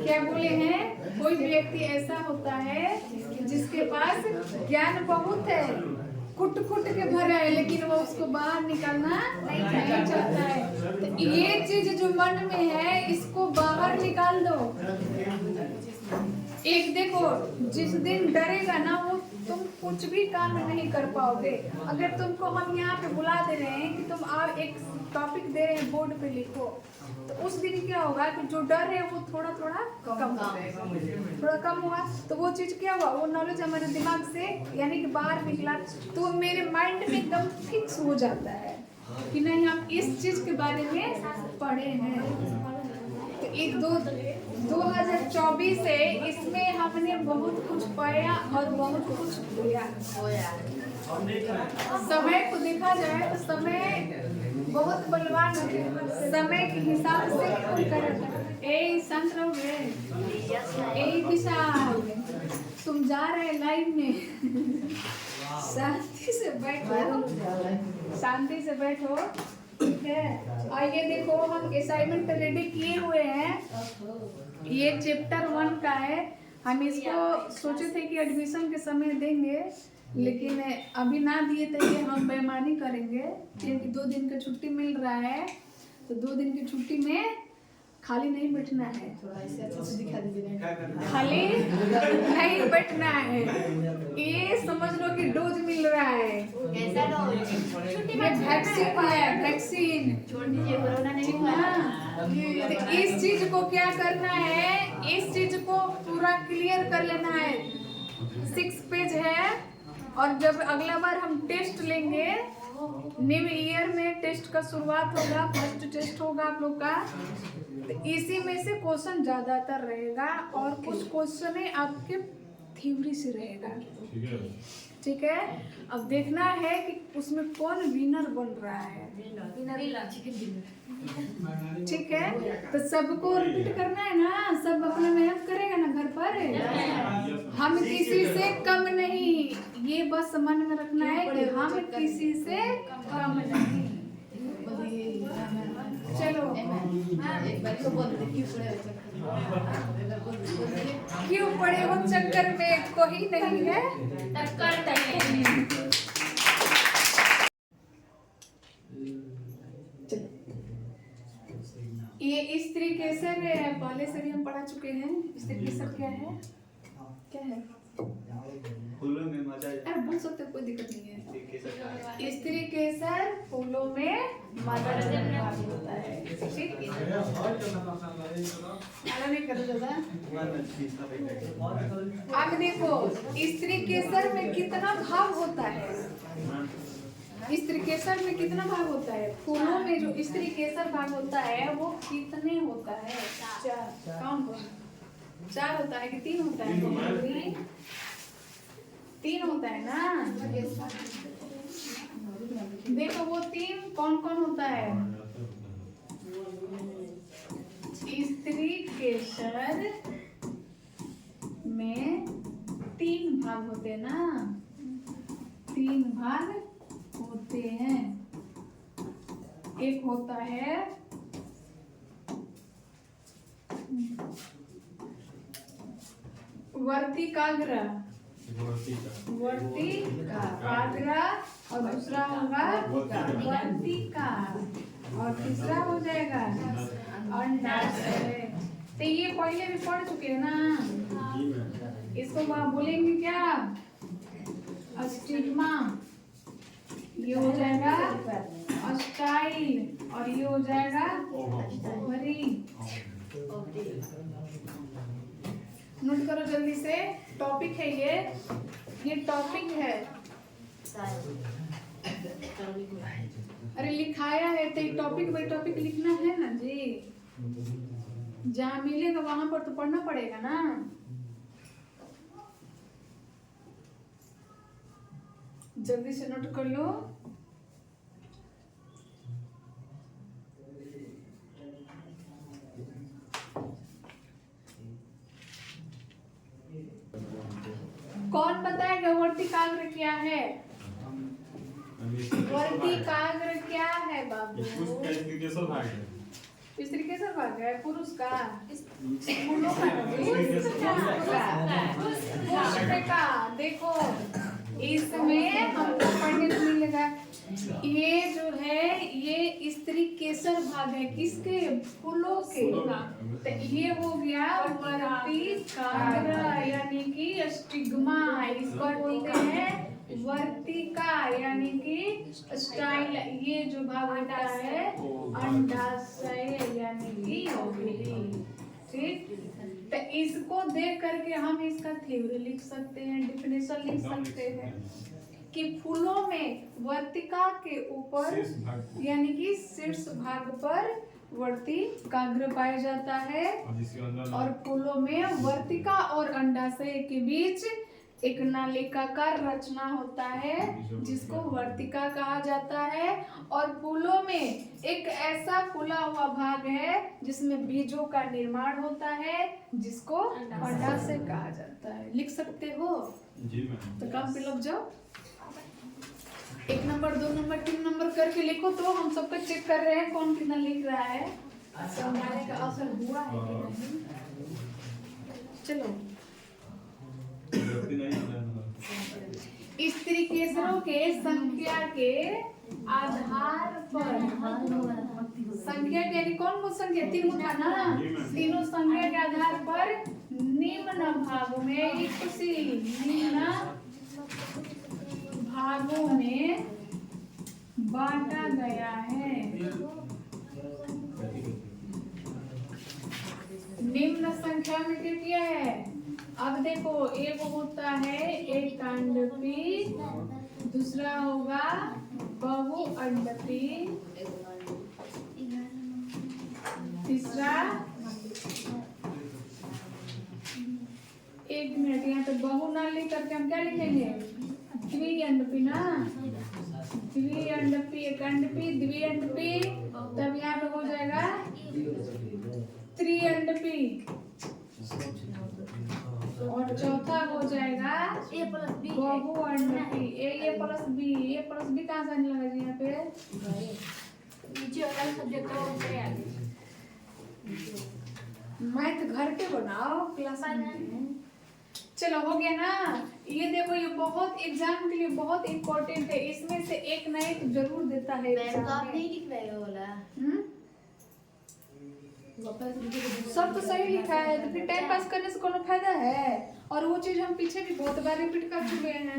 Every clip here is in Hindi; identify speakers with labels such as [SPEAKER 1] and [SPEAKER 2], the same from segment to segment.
[SPEAKER 1] क्या बोले हैं, कोई व्यक्ति ऐसा होता है जिसके पास ज्ञान बहुत है, कुट कुट के भरा है, लेकिन वो उसको बाहर निकालना नहीं चाहता है। तो ये चीज जो मन में है इसको बाहर निकाल दो। एक देखो, जिस दिन डरेगा ना वो तुम कुछ भी काम नहीं कर पाओगे। अगर तुमको हम यहाँ पे बुला दे रहे हैं कि तुम आप एक टॉपिक दे रहे हैं, बोर्ड पे लिखो, तो उस दिन क्या होगा कि जो डर है वो थोड़ा थोड़ा कम हो जाएगा। थोड़ा कम हुआ तो वो चीज क्या हुआ, वो नॉलेज हमारे दिमाग से यानी कि बाहर निकला, तो मेरे माइंड में एकदम फिक्स हो जाता है कि नहीं हम इस चीज के बारे में पढ़े हैं। तो एक 2024 है, इसमें हमने बहुत कुछ पाया और बहुत कुछ खोया। समय को देखा जाए तो समय बहुत बलवान है, समय के हिसाब से कौन करे। ए शांत रहोगे, ए विशाल तुम जा रहे लाइन में, शांति से बैठो, शांति से बैठो, ठीक है। और ये देखो हम असाइनमेंट रेडी किए हुए हैं, ये चैप्टर 1 का है। हम इसको सोचे थे कि एडमिशन के समय देंगे, लेकिन अभी ना दिए तो ये हम बेईमानी करेंगे, क्योंकि 2 दिन का छुट्टी मिल रहा है। तो 2 दिन की छुट्टी में खाली नहीं बैठना है, थोड़ा ऐसे अच्छे से दिखा दीजिए, खाली नहीं बैठना है। ये समझ लो कि डोज मिल रहा है।
[SPEAKER 2] कैसा डोज?
[SPEAKER 1] छुट्टी में वैक्सीन आया, वैक्सीन
[SPEAKER 2] छोड़ दीजिए, कोरोना नहीं हुआ।
[SPEAKER 1] तो इस चीज को क्या करना है, इस चीज को पूरा क्लियर कर लेना है। 6 पेज है, और जब अगला बार हम टेस्ट लेंगे, न्यू ईयर में टेस्ट का शुरुआत होगा, फर्स्ट टेस्ट होगा आप लोग का, तो इसी में से क्वेश्चन ज्यादातर रहेगा और कुछ क्वेश्चन आपके थ्योरी से रहेगा, ठीक है। अब देखना है कि उसमें कौन विनर बन रहा है, ठीक है। तो सबको रिपीट करना है ना, सब अपना मेहनत करेगा ना घर पर। हम किसी से कम नहीं, ये बस मन में रखना है कि हम किसी से कम नहीं। चलो क्यों पड़े हो चक्कर में, कोई नहीं है टक्कर नहीं। ये स्त्री केसर पहले से भी हम पढ़ा चुके हैं। स्त्री केसर क्या है, क्या है?
[SPEAKER 3] फूलों में मजा,
[SPEAKER 1] अरे बोल सकते, कोई दिक्कत नहीं है। स्त्री केसर फूलों में मदद होता है, ठीक है। नहीं करो दादा। अब देखो स्त्री केसर में कितना भाव होता है, स्त्री केसर में कितना भाग होता है, फूलों में जो स्त्री केसर भाग होता है वो कितने होता है? 4। कौन को 4 होता है कि 3 होता है? 3 होता है ना। देखो वो 3 कौन कौन होता है? स्त्री केसर में 3 भाग होते हैं ना, 3 भाग होते हैं। एक होता है वर्तिकाग्र, वर्तिकाग्र, और दूसरा होगा वर्तिका, और तीसरा हो जाएगा अंडाशय। तो ये पहले भी पढ़ चुके हैं ना, इसको आप बोलेंगे क्या? स्टिग्मा, ये हो जाएगा स्टाइल, और ये हो जाएगा ओवरी। नोट करो जल्दी से, टॉपिक है ये टॉपिक है। अरे लिखाया है तो टॉपिक बाई टॉपिक लिखना है ना जी, जहाँ मिलेगा वहां पर तो पढ़ना पड़ेगा ना। जल्दी से नोट कर लो। कौन बताएगा वर्तिकाग्र क्या है? वर्तिकाग्र क्या है बाबू? स्त्री कैसा भाग है? पुरुष का फूलों का पुष्प का। देखो इसमें हमको पढ़ने को मिलेगा, ये जो है ये स्त्री केसर भाग है, किसके? फूलों के। तो ये हो गया वर्तिकाग्र यानी कि स्टिग्मा, इसको बोलते हैं वर्तिका यानी कि स्टाइल। ये जो भाग होता है अंडाशय यानी कि ओवरी। ठीक, तो इसको देख करके हम इसका थ्योरी लिख सकते हैं, डिफिनेशन लिख सकते हैं कि फूलों में वर्तिका के ऊपर यानी कि शीर्ष भाग पर वर्तिकाग्र पाया जाता है, और फूलों में वर्तिका और अंडाशय के बीच एक नालिकाकार रचना होता है जिसको वर्तिका कहा जाता है, और फूलों में एक ऐसा फूला हुआ भाग है जिसमें बीजों का निर्माण होता है जिसको अंडाशय कहा जाता है। लिख सकते हो?
[SPEAKER 3] जी मैम।
[SPEAKER 1] तो काम पे लग जाओ, 1 नंबर 2 नंबर 3 नंबर करके लिखो, तो हम सबको चेक कर रहे हैं कौन कितना लिख रहा है, समझाने का असर हुआ है कि नहीं। चलो, स्त्री केसरों के संख्या के आधार पर, संख्या के यानी कौन कौन संख्या? 3 उठा ना, तीनों संख्या के आधार पर निम्न भागों में, निम्न भागों में बांटा गया है। निम्न संख्या में क्या किया है? अब देखो, एक होता है एकांडपी, दूसरा होगा बहुअंडपी, तीसरा, 1 मिनट, यहाँ पे बहु ना लिख करके हम क्या लिखेंगे? द्विअंडपी ना, द्विअंडपी, एकांडपी, द्विअंडपी, तब यहाँ पे हो जाएगा त्रिअंडपी, और चौथा हो जाएगा बहुअंडपी। ए प्लस बी, ए प्लस बी कहाँ से आने लगा जी? यहाँ पे नीचे वाला सब्जेक्ट मैथ घर पे बनाओ क्लास में। चलो, हो गया ना? ये देखो, ये बहुत एग्जाम के लिए बहुत इम्पोर्टेंट है, इसमें से एक ना एक जरूर देता है एग्जाम में।
[SPEAKER 2] आप नहीं लिख रहे हो वाला?
[SPEAKER 1] सब तो सही लिखा है, तो फिर टाइम पास करने से कोनो फायदा है? और वो चीज हम पीछे भी बहुत बार रिपीट कर चुके हैं,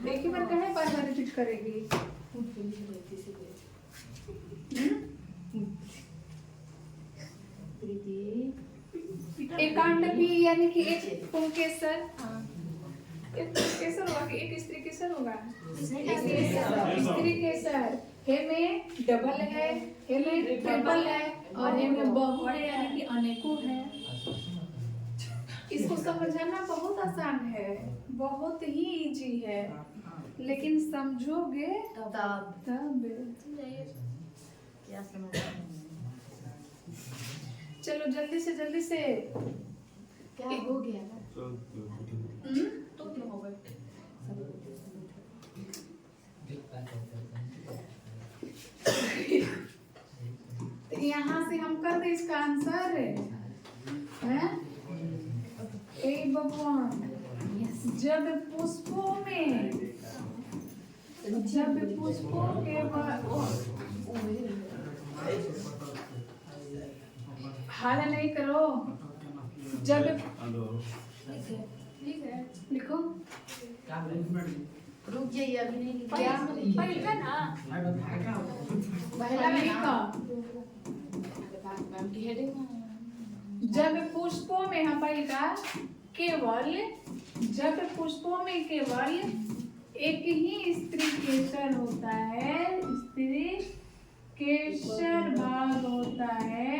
[SPEAKER 1] एक ही बार कहे बार बार रिपीट करेगी। एकांडपी यानी कि एक पुंकेसर, एक केसर होगा कि एक स्त्री केसर होगा? स्त्री केसर। हे में डबल है, हे में ट्रिपल है, और हे में बहु है यानी कि अनेकों है। इसको समझाना बहुत आसान है, बहुत ही इजी है, लेकिन समझोगे तब।
[SPEAKER 2] क्या समझ?
[SPEAKER 1] चलो जल्दी से
[SPEAKER 2] क्या हो गया ना?
[SPEAKER 1] तो
[SPEAKER 2] क्यों हो गया?
[SPEAKER 1] यहाँ से हम कर दे इसका आंसर है ए भगवान। जब पुष्पों के हाल नहीं करो, जब ठीक है लिखो,
[SPEAKER 2] रुक जाइए, अभी नहीं
[SPEAKER 1] क्या पहला ना पहला लिखा। जब पुष्पों में हम पहला केवल, जब पुष्पों में केवल एक ही स्त्री केसर होता है, स्त्री केसर भाग होता है,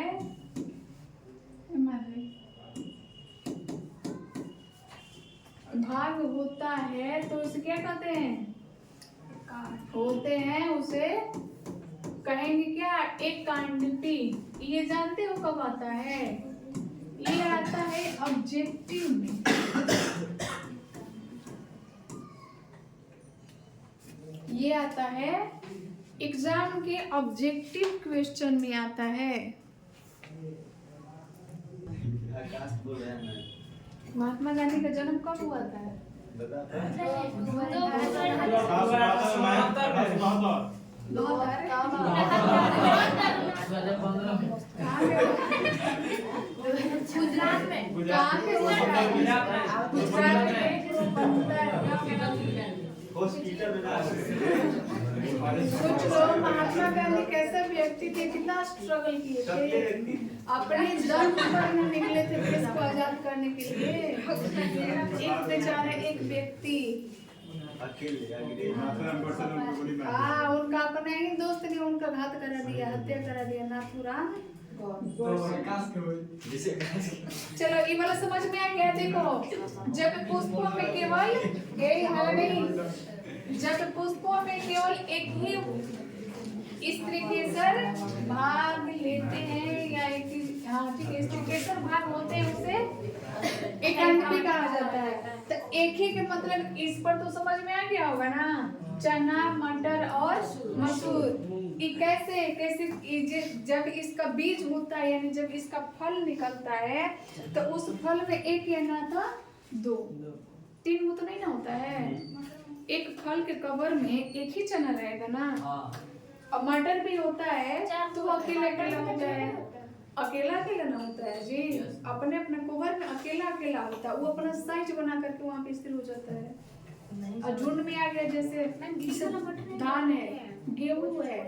[SPEAKER 1] भाग होता है, तो उसे क्या कहते हैं? होते हैं, उसे कहेंगे क्या? एकांडपी। ये जानते हो कब आता है? ये आता है ऑब्जेक्टिव में। ये आता है एग्जाम के ऑब्जेक्टिव क्वेश्चन में आता है।
[SPEAKER 3] आकाश बोल रहा है मैं
[SPEAKER 1] महात्मा गांधी का जन्म कब हुआ था?
[SPEAKER 3] बता
[SPEAKER 1] गुजरात में। कहाँ पे हुआ था? गुजरात में।
[SPEAKER 3] हॉस्पिटल में
[SPEAKER 1] सोच लो महात्मा गांधी कैसे व्यक्ति थे, कितना स्ट्रगल किए थे, अपने दम पर न निकले थे देश को आजाद करने के लिए। एक बेचारा एक व्यक्ति,
[SPEAKER 3] अकेले
[SPEAKER 1] हाँ, उनका अपना ही दोस्त ने उनका घात करा दिया, हत्या करा दिया। नाथूराम। चलो ये वाला समझ में आ गया। देखो जब पुष्पों में केवल जब पुष्पों में केवल एक ही स्त्रीकेसर भाग लेते हैं या एक ही, हाँ ठीक है, स्त्रीकेसर भाग होते हैं उसे एकांकी कहा जाता है। तो एक ही के मतलब इस पर तो समझ में आ गया होगा ना, चना मटर और मसूर। ये कैसे कैसे जब इसका बीज होता है यानी जब इसका फल निकलता है तो उस फल में एक या ना था दो तीन वो तो नहीं ना होता है। एक फल के कवर में एक ही चना रहेगा ना, और मटर भी होता है तो वो अकेला अकेला होता है, अकेला अकेला ना होता है जी, अपने अपने कवर में अकेला अकेला होता है। वो अपना साइज बना करके वहाँ पे स्थिर हो जाता है। और झुंड में आ गया जैसे धान है, गेहूं है,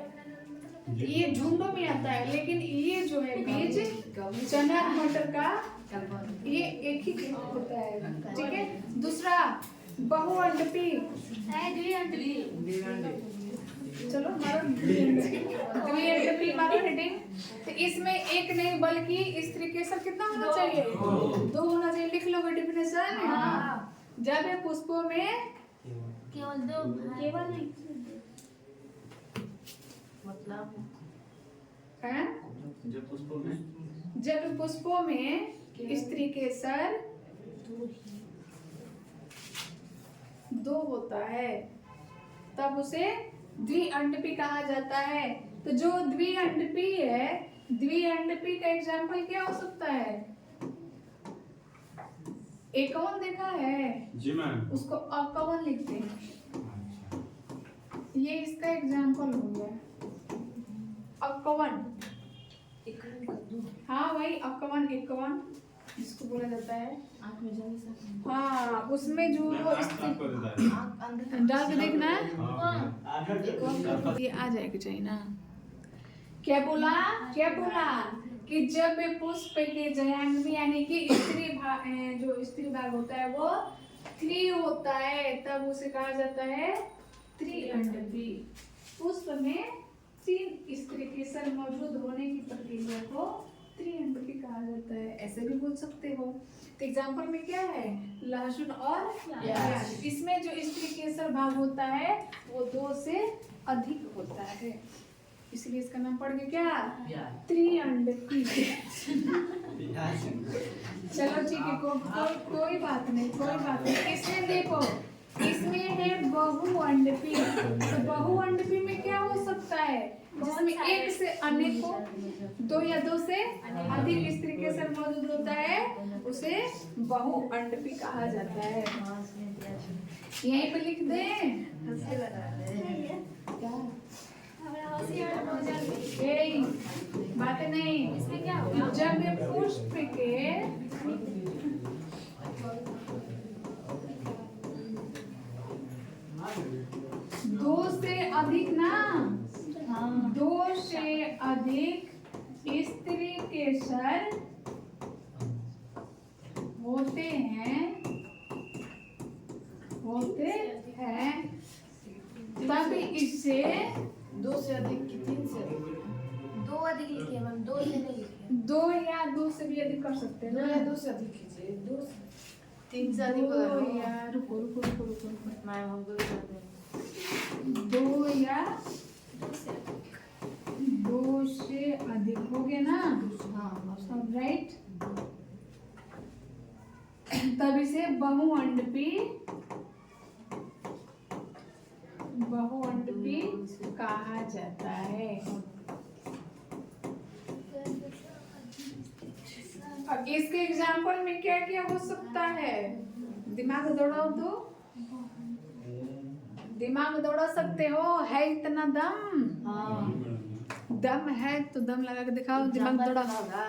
[SPEAKER 1] ये झुंडों में आता है। लेकिन ये जो है बीज चना मटर का ये एक ही होता है, ठीक है। दूसरा बहुअंडपी, चलो द्विअंडपी मारो हेडिंग। तो इसमें एक नहीं बल्कि इस तरीके से कितना होना चाहिए, दो होना चाहिए। लिख लो डेफिनेशन। हाँ, जब ये पुष्पों में
[SPEAKER 2] केवल दो,
[SPEAKER 1] केवल नहीं
[SPEAKER 2] मतलब
[SPEAKER 1] है,
[SPEAKER 3] जब पुष्पों में
[SPEAKER 1] स्त्री केसर दो होता है तब उसे द्विअंडपी कहा जाता है। तो जो द्विअंडपी है, द्विअंडपी का एग्जाम्पल क्या हो सकता है? एकवन देखा है
[SPEAKER 3] जी मैम,
[SPEAKER 1] उसको अकवन लिखते हैं, ये इसका एग्जाम्पल हो गया अकवन। हाँ वही अकवन, एकवन जिसको बोला जाता है। हाँ उसमें जो डाल के देखना है, ये आ जाएगा चाहिए ना। क्या बोला कि जब पुष्प के जयांगवी यानी कि जो स्त्री भाग होता है वो 3 होता है तब उसे कहा जाता है त्रिअंडपी। पुष्प में 3 स्त्री केसर मौजूद होने की प्रक्रिया को त्रिअंडपी कहा जाता है, ऐसे भी बोल सकते हो। तो एग्जाम्पल में क्या है, लहसुन और प्याज, इसमें जो स्त्री केसर भाग होता है वो 2 से अधिक होता है, इसलिए इसका नाम पड़ गया क्या, त्रिअंडपी। चलो ठीक है, कोई बात नहीं। इसमें देखो, इसमें है बहुअंडपी। तो बहुअंडपी में क्या हो सकता है, जिसमें एक से अनेकों, 2 या 2 से अधिक स्त्री केसर मौजूद होता है उसे बहुअंडपी कहा जाता है। यहीं पे लिख दे बातें नहीं। इसमें क्या होगा, जब पुष्प के दो से अधिक ना, 2 से अधिक स्त्री केसर होते हैं तब इसे
[SPEAKER 2] 2 से अधिक की 3 से अधिक, 2 अधिक लिखिए मैम, 2 से नहीं लिखिए।
[SPEAKER 1] 2 या 2 से भी अधिक कर सकते हैं
[SPEAKER 2] 2
[SPEAKER 1] ना,
[SPEAKER 2] या 2 से अधिक कीजिए, 2 से 3 से अधिक
[SPEAKER 1] दो या रुको
[SPEAKER 2] मैम हमको भी कर दें।
[SPEAKER 1] 2 या 2 से अधिक हो गया ना,
[SPEAKER 2] हाँ
[SPEAKER 1] सब राइट। तब इसे बहुअंडपी कहा जाता है। इसके एग्जाम्पल में क्या क्या हो सकता है? दिमाग दौड़ाओ तो दिमाग दौड़ा सकते हो। है इतना दम?
[SPEAKER 2] हाँ
[SPEAKER 1] दम है तो दम लगा के दिखाओ, दिमाग दौड़ा।
[SPEAKER 2] होगा